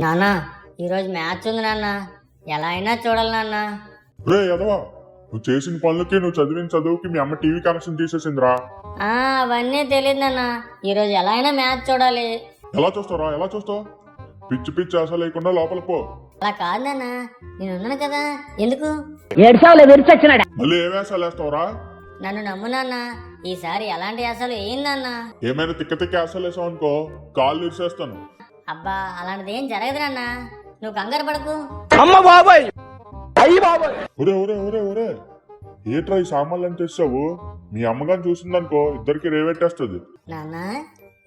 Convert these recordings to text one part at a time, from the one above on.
నాన్న ఈరోజు మ్యాచ్ ఉంది నాన్న, ఎలా అయినా చూడాలి నాన్న. రే యదవా, నువ్వు చేసిన పనులకి నువ్వు చదివిన చదువుకి మీ అమ్మ టీవీ కనెక్షన్ తీసేసిందిరా. అవన్నీ తెలియదు నాన్న, ఈరోజు ఎలా అయినా మ్యాచ్ చూడాలి. ఎలా చూస్తావురా, ఎలా చూస్తావు? పిచ్చి పిచ్చి ఆశ లేకుండా లోపల పో. అలా కాదు నాన్న, నేను ఉన్నాను కదా, ఎందుకు మళ్ళీ ఏ వేషాలు వేస్తావురా? నన్ను నమ్ము నాన్న, ఈసారి ఎలాంటి అసలు ఏందన్నా. ఏమైనా తిక్క తిక్క ఆశలు వేసావు అనుకో, కాళ్ళు ఇరిసేస్తాను. అబ్బా అలాంటిది ఏం జరగదు నాన్న, నువ్వు కంగారు పడకు. ఒరే ఒరే ఒరే ఒరే, ఏట్రా ఈ సామాన్లు అని తెచ్చావు? మీ అమ్మగారిని చూసిందనుకో ఇద్దరికి రేవెట్టేస్తుంది. నాన్న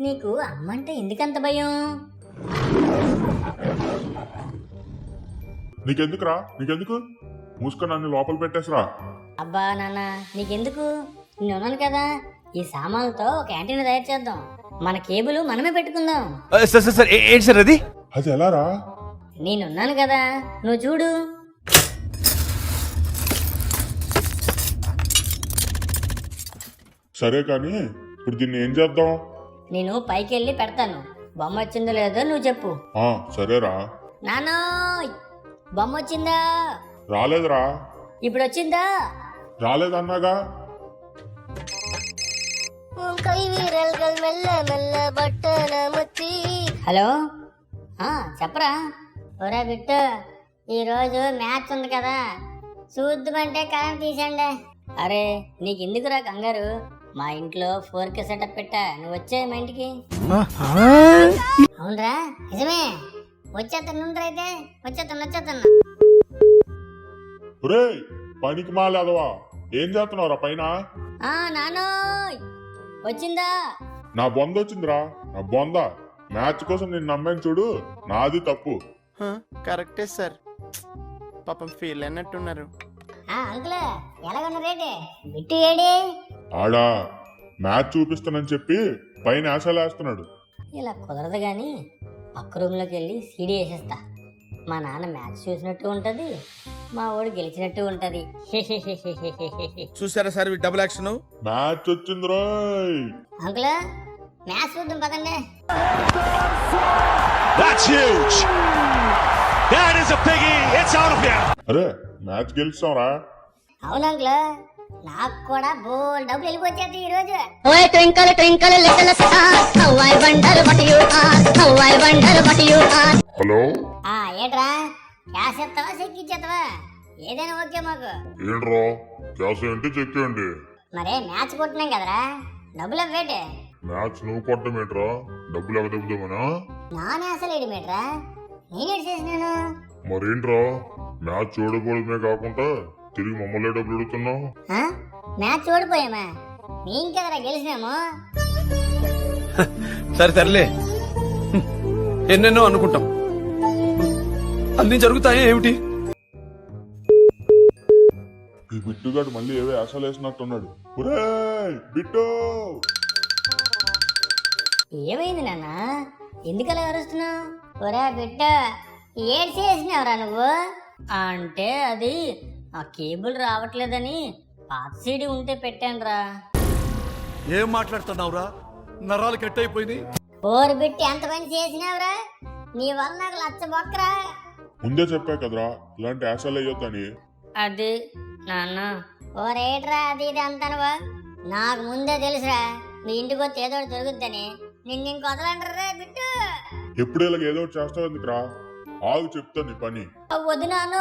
నీకు అమ్మంటే ఎందుకంత భయం? నీకెందుకురా, నీకెందుకు? మూసుకొని నన్ను లోపల పెట్టేసరా. అబ్బా నాన్న నీకెందుకు, నేను ఉన్నాను కదా, ఈ సామాన్లతో ఒక క్యాంటీన్ తయారు చేద్దాం, మన కేబుల్ మనమే పెట్టుకుందాం. సార్ ఏంటి సార్ అది? అది ఎలారా? నేనున్నాను కదా, నువ్వు చూడు. సరే కానీ ఇప్పుడు దీన్ని ఏం చేద్దాం? నేను పైకి వెళ్ళి పెడతాను, బొమ్మ వచ్చిందో లేదో నువ్వు చెప్పు. సరేరా. నానో బొమ్మ వచ్చిందా? రాలేదురా. ఇప్పుడు వచ్చిందా? రాలేదన్నాగా. హలో చెప్పరా. ఒరే బిట్టు, ఈరోజు మ్యాచ్ ఉంది కదా, చూద్దామంటే కరెంట్ తీసండి. అరే నీకెందుకురా కంగారు, మా ఇంట్లో 4K సెటప్ పెట్టా, నువ్వు వచ్చే మా ఇంటికి. అవునరా, నిజమే, వచ్చేస్తాను అయితే, వచ్చేస్తాను. ఒరే పనికి మాలేదవా, ఏం చేస్తున్నావురా పైన? నానో వచ్చిందా? నా బొంద వచ్చిందిరా, నా బొంద. మ్యాచ్ కోసం నేను నమ్మాను చూడు, నాది తప్పు. కరెక్టే సార్, పాపం ఫీల్ అయినట్టున్నారు. అంకుల్ ఎలాగన్నారేంటి, బిట్టు ఏడి? ఆడా మ్యాచ్ చూపిస్తానని చెప్పి పైన ఆశలేస్తున్నాడు. ఇలా కుదరదు గాని పక్క రూమ్లోకి వెళ్ళి సీడీ వేసేస్తా, మా నాన్న మ్యాచ్ చూసినట్టు ఉంటది, మా వాడు గెలిచినట్టు ఉంటది. చూసారా సార్ డబుల్ యాక్షన్? మ్యాచ్ వచ్చింది రోయ్. అంకుల్ మ్యాచ్ చూద్దాం పదండి. అరే మ్యాచ్ గెలిచాంరా. అవును అంకుల్, నాకు కూడా బోల్ డబ్బులు వెళ్ళిపోతుంది ఈ రోజు. హలో ఏట్రా, క్యాష్ ఎత్తావా చెక్ ఇచ్చేస్తావా? ఏదైనా ఓకే మాకు. ఏంట్రా క్యాష్ ఏంటి చెక్ ఏంటి? మరే మ్యాచ్ కొట్టినాం కదరా, డబ్బులు అవ్వేటి. మ్యాచ్ నువ్వు కొట్టమేట్రా, డబ్బులు ఎగదెబ్బుదామనా? నానే అసలు ఏడిమేట్రా, నేనేడు చేసినాను. మరేంట్రా మ్యాచ్ చూడకూడదమే కాకుండా తిరిగి మమ్మల్ని డబ్బులు అడుగుతున్నావు? మ్యాచ్ ఓడిపోయామా, మేం కదరా గెలిచినాము. సరేలే, ఎన్నెన్నో అనుకుంటాం, అన్ని జరుగుతాయి ఏమిటి? ఈ బిట్టుగాడు మళ్ళీ ఏవో ఆశలు వేసినట్టున్నాడు. బిట్టు ఏమైంది నాన్న, ఎందుకలా అరుస్తున్నావు? ఒరే బిట్ట, ఏడు చేసినావురా నువ్వు? అంటే అది ఆ కేబుల్ రావట్లేదని పాత సీడీ ఉంటే పెట్టానురా. ఏం మాట్లాడుతున్నావురా, నరాలు కట్ అయిపోయింది. ఓరు బిట్టి ఎంత పని చేసినావురా, నీ వల్ల నాకు లచ్చ బొక్కరా. ముందే చెప్పా కదరా ఇలాంటి ఆశలు వేయొద్దని. అది నాన్న ఓరేట్రా, అది ఇది అంటానువా, నాకు ముందే తెలుసురా మీ ఇంటికి వచ్చి ఏదో దొరుకుద్దని. నిన్ను ఇంకొదలంటారా బిట్టు. ఎప్పుడు ఇలాగ ఏదో ఒకటి చేస్తావు ఎందుకురా? ఆగు చెప్తా నీ పని. వద్దు నాన్న,